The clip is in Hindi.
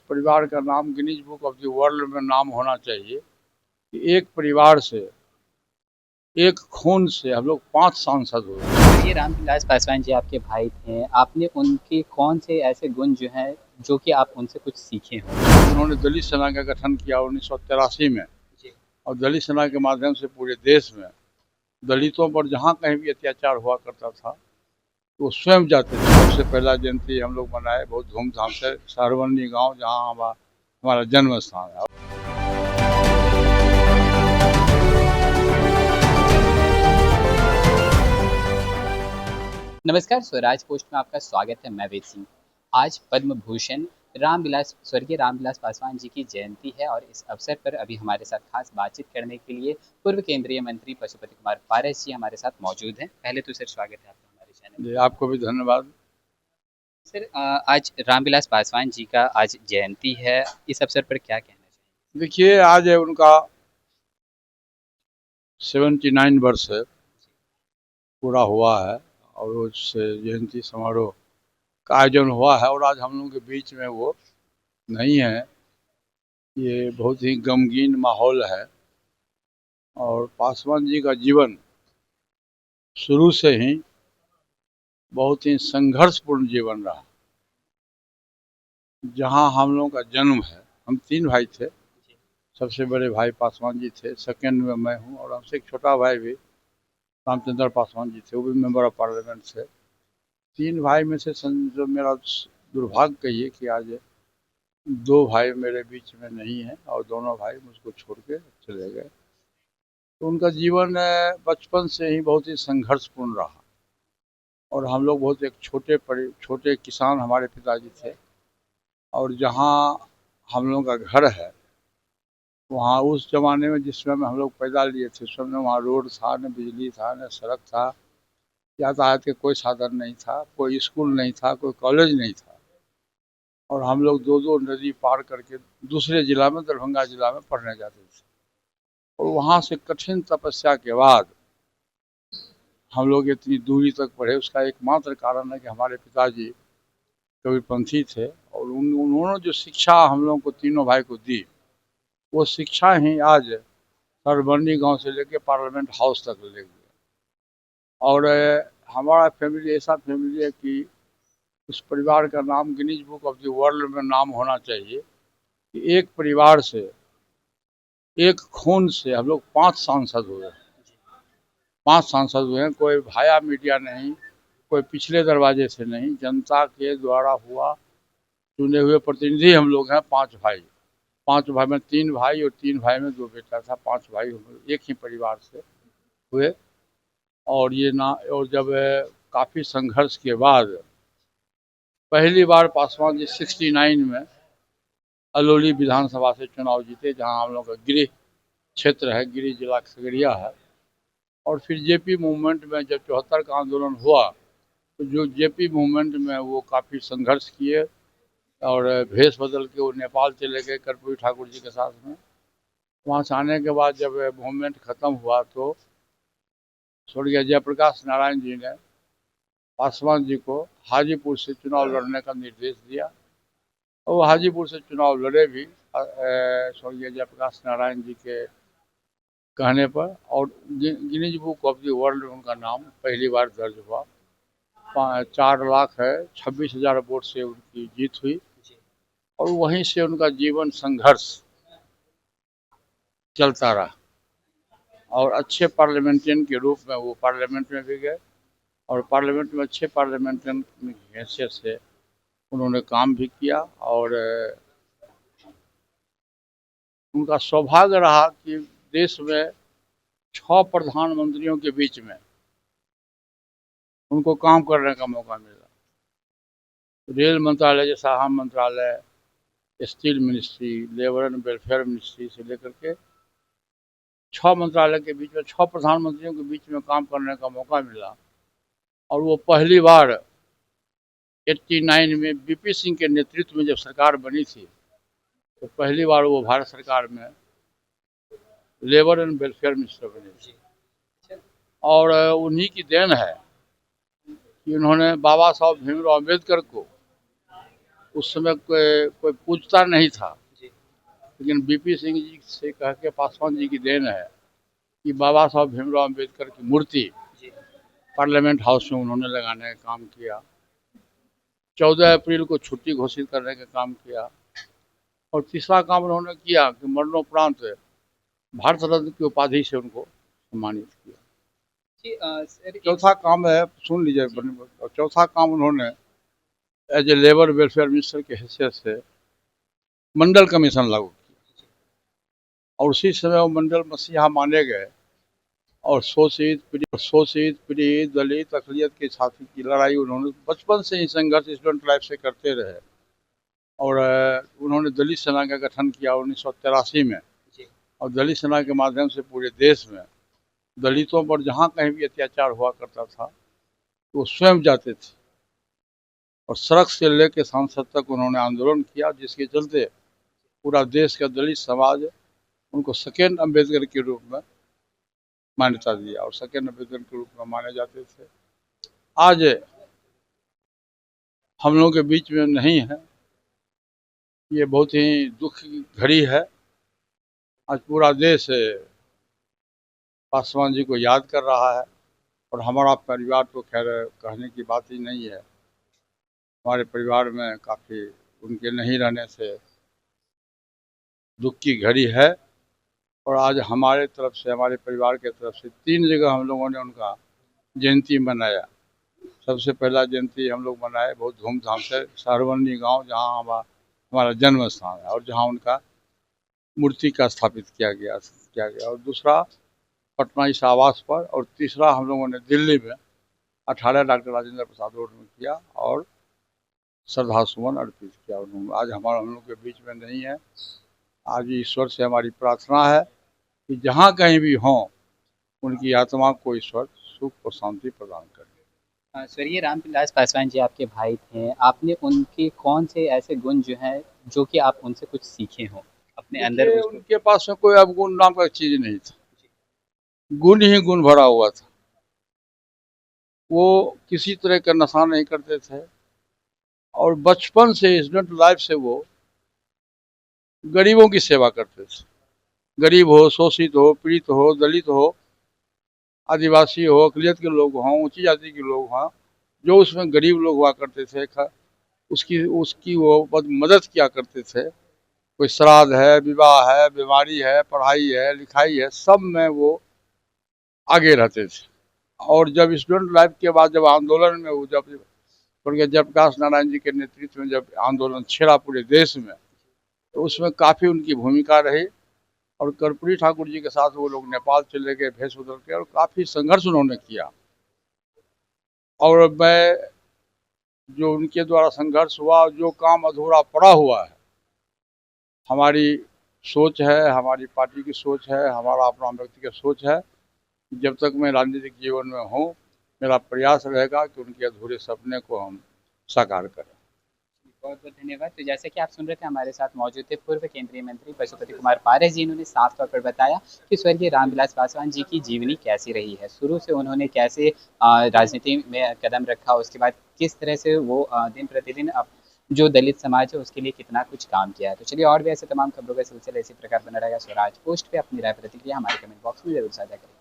परिवार का नाम Guinness book of the world में नाम होना चाहिए कि एक परिवार से, एक खून से हम लोग 5 सांसद हुए। ये रामविलास पासवान जी आपके भाई थे। आपने उनके कौन से ऐसे गुण जो हैं, जो कि आप उनसे कुछ सीखे हों? उन्होंने दलित सेना का गठन किया 1983 में, जी। और दलित सेना के माध्यम से पूरे देश में दलितों पर जहाँ कहीं भी अत्याचार हुआ करता था तो वो स्वयं जाते थे। सबसे पहला जयंती हम लोग मनाए बहुत धूमधाम से सहरवनी गांव, जहाँ हमारा जन्म स्थान है। नमस्कार, स्वराज पोस्ट में आपका स्वागत है। मैं वेद सिंह। आज पद्म भूषण स्वर्गीय रामविलास पासवान जी की जयंती है और इस अवसर पर अभी हमारे साथ खास बातचीत करने के लिए पूर्व केंद्रीय मंत्री पशुपति कुमार पारस जी हमारे साथ मौजूद हैं। पहले तो सर, स्वागत है आपका हमारे चैनल जी, में। आपको भी धन्यवाद। सर, आज रामविलास पासवान जी का आज जयंती है, इस अवसर पर क्या कहना चाहिए? देखिए, आज है उनका 79 वर्ष पूरा हुआ है और उस जयंती समारोह का आयोजन हुआ है, और आज हम लोगों के बीच में वो नहीं है। ये बहुत ही गमगीन माहौल है, और पासवान जी का जीवन शुरू से ही बहुत ही संघर्षपूर्ण जीवन रहा। जहाँ हम लोगों का जन्म है, हम 3 भाई थे। सबसे बड़े भाई पासवान जी थे, सेकंड में मैं हूँ, और हमसे एक छोटा भाई भी रामचंद्र पासवान जी थे, वो भी मेंबर ऑफ पार्लियामेंट थे। 3 भाई में से जो मेरा दुर्भाग्य कहिए कि आज 2 भाई मेरे बीच में नहीं है, और दोनों भाई मुझको छोड़ के चले गए। तो उनका जीवन बचपन से ही बहुत ही संघर्षपूर्ण रहा, और हम लोग बहुत एक छोटे किसान हमारे पिताजी थे। और जहाँ हम लोगों का घर है, वहाँ उस ज़माने में जिस समय में हम लोग पैदा लिए थे, उस समय वहाँ रोड था, न बिजली था, न सड़क था, यातायात के कोई साधन नहीं था, कोई स्कूल नहीं था, कोई कॉलेज नहीं था। और हम लोग 2-2 नदी पार करके दूसरे जिला में, दरभंगा जिला में पढ़ने जाते थे। और वहाँ से कठिन तपस्या के बाद हम लोग इतनी दूरी तक पढ़े। उसका एकमात्र कारण है कि हमारे पिताजी कबीरपंथी थे, और उन्होंने जो शिक्षा हम लोगों को तीनों भाई को दी, वो शिक्षा ही आज सरबर्नी गांव से लेके पार्लियामेंट हाउस तक ले गए। और हमारा फैमिली ऐसा फैमिली है कि उस परिवार का नाम Guinness book of the world में नाम होना चाहिए कि एक परिवार से, एक खून से हम लोग 5 सांसद हुए। 5 सांसद हुए हैं, कोई भाया मीडिया नहीं, कोई पिछले दरवाजे से नहीं, जनता के द्वारा हुआ चुने हुए प्रतिनिधि हम लोग हैं। 5 भाई, 5 भाई में 3 भाई और 3 भाई में 2 बेटा था। 5 भाई हम लोग एक ही परिवार से हुए। और ये ना, और जब काफ़ी संघर्ष के बाद पहली बार पासवान जी 69 में अलौली विधानसभा से चुनाव जीते, जहां हम लोग का गृह क्षेत्र है, गृह जिला खगड़िया है। और फिर जेपी मूवमेंट में जब 74 का आंदोलन हुआ, तो जो जेपी मूवमेंट में वो काफ़ी संघर्ष किए, और भेष बदल के वो नेपाल चले गए कर्पूरी ठाकुर जी के साथ में। वहाँ से आने के बाद जब मूवमेंट ख़त्म हुआ, तो स्वर्गीय जयप्रकाश नारायण जी ने पासवान जी को हाजीपुर से चुनाव लड़ने का निर्देश दिया, और वो हाजीपुर से चुनाव लड़े भी स्वर्गीय जयप्रकाश नारायण जी के कहने पर। और Guinness book of the world में उनका नाम पहली बार दर्ज हुआ। 4,26,000 वोट से उनकी जीत हुई, और वहीं से उनका जीवन संघर्ष चलता रहा। और अच्छे पार्लियामेंटियन के रूप में वो पार्लियामेंट में भी गए, और पार्लियामेंट में अच्छे पार्लियामेंटियन की हैसियत से उन्होंने काम भी किया। और उनका सौभाग्य रहा कि देश में 6 प्रधानमंत्रियों के बीच में उनको काम करने का मौका मिला। रेल मंत्रालय जैसा अहम मंत्रालय, steel ministry, labour and welfare ministry से लेकर के 6 मंत्रालय के बीच में, 6 प्रधानमंत्रियों के बीच में काम करने का मौका मिला। और वो पहली बार 89 में बीपी सिंह के नेतृत्व में जब सरकार बनी थी, तो पहली बार वो भारत सरकार में लेबर एंड वेलफेयर मिनिस्टर बने थे। और उन्हीं की देन है कि उन्होंने बाबा साहब भीमराव अम्बेडकर को उस समय कोई पूछता नहीं था। जी लेकिन बीपी सिंह जी से कह के पासवान जी की देन है कि बाबा साहब भीमराव अम्बेडकर की मूर्ति जी पार्लियामेंट हाउस में उन्होंने लगाने का काम किया। 14 अप्रैल को छुट्टी घोषित करने का काम किया। और तीसरा काम उन्होंने किया कि मरणोपरांत भारत रत्न की उपाधि से उनको सम्मानित किया। जी सर चौथा काम है, सुन लीजिए, जी और चौथा काम उन्होंने as a labour welfare minister की हैसियत से मंडल कमीशन लागू किया। और उसी समय वो मंडल मसीहा माने गए और शोषित पीड़ित दलित अकलियत के साथी की लड़ाई उन्होंने बचपन से ही संघर्ष स्टूडेंट लाइफ से करते रहे। और उन्होंने दलित सेना का गठन किया 1983 में। जी और दलित सेना के माध्यम से पूरे देश में दलितों पर जहाँ कहीं भी अत्याचार हुआ करता था तो वो स्वयं जाते थे और सड़क से लेकर सांसद तक उन्होंने आंदोलन किया, जिसके चलते पूरा देश का दलित समाज उनको सेकेंड अम्बेडकर के रूप में मान्यता दिया और सेकेंड अम्बेडकर के रूप में माने जाते थे। आज हम लोगों के बीच में नहीं है, ये बहुत ही दुख की घड़ी है। आज पूरा देश पासवान जी को याद कर रहा है और हमारा परिवार तो खैर कहने की बात ही नहीं है। हमारे परिवार में काफ़ी उनके नहीं रहने से दुख की घड़ी है। और आज हमारे तरफ से, हमारे परिवार के तरफ से 3 जगह हम लोगों ने उनका जयंती मनाया। सबसे पहला जयंती हम लोग मनाए बहुत धूमधाम से सहरवनी गांव, जहां हमारा जन्म स्थान है और जहां उनका मूर्ति का स्थापित किया गया। और दूसरा पटना इस आवास पर, और तीसरा हम लोगों ने दिल्ली में 18 डॉक्टर राजेंद्र प्रसाद रोड में किया और श्रद्धा सुमन अर्पित किया उन्होंने। आज हम लोग के बीच में नहीं है। आज ईश्वर से हमारी प्रार्थना है कि जहाँ कहीं भी हों उनकी आत्मा को ईश्वर सुख और शांति प्रदान करे। स्वर्गीय रामविलास पासवान जी आपके भाई थे, आपने उनके कौन से ऐसे गुण जो हैं जो कि आप उनसे कुछ सीखे हो अपने अंदर देखिए, उसको? उनके पास में कोई अवगुण नाम का चीज नहीं था, गुण ही गुण भरा हुआ था। वो किसी तरह का नशा नहीं करते थे और बचपन से स्टूडेंट लाइफ से वो गरीबों की सेवा करते थे। गरीब हो, शोषित हो, पीड़ित हो, दलित हो, आदिवासी हो, अकलियत के लोग हों, ऊंची जाति के लोग हों, जो उसमें गरीब लोग हुआ करते थे उसकी उसकी वो मदद किया करते थे। कोई श्राद्ध है, विवाह है, बीमारी है, पढ़ाई है, लिखाई है, सब में वो आगे रहते थे। और जब स्टूडेंट लाइफ के बाद जब आंदोलन में वो जब स्वर्गीय जयप्रकाश नारायण जी के नेतृत्व में जब आंदोलन छेड़ा पूरे देश में, तो उसमें काफ़ी उनकी भूमिका रही। और कर्पूरी ठाकुर जी के साथ वो लोग नेपाल चले गए भेष बदल के, और काफ़ी संघर्ष उन्होंने किया। और मैं जो उनके द्वारा संघर्ष हुआ, जो काम अधूरा पड़ा हुआ है, हमारी सोच है, हमारी पार्टी की सोच है, हमारा अपना व्यक्तिगत सोच है, जब तक मैं राजनीतिक जीवन में हूँ मेरा प्रयास रहेगा कि उनके अधूरे सपने को हम साकार करें। बहुत बहुत धन्यवाद। तो जैसे कि आप सुन रहे थे, हमारे साथ मौजूद थे पूर्व केंद्रीय मंत्री पशुपति कुमार पारस जी। इन्होंने साफ तौर पर बताया कि स्वर्गीय रामविलास पासवान जी की जीवनी कैसी रही है, शुरू से उन्होंने कैसे राजनीति में कदम रखा, उसके बाद किस तरह से वो दिन प्रतिदिन जो दलित समाज है उसके लिए कितना कुछ काम किया है। तो चलिए, और भी ऐसे तमाम खबरों का सिलसिला इसी प्रकार बना रहेगा। स्वराज पोस्ट पे अपनी राय प्रतिक्रिया हमारे कमेंट बॉक्स में जरूर साझा करें।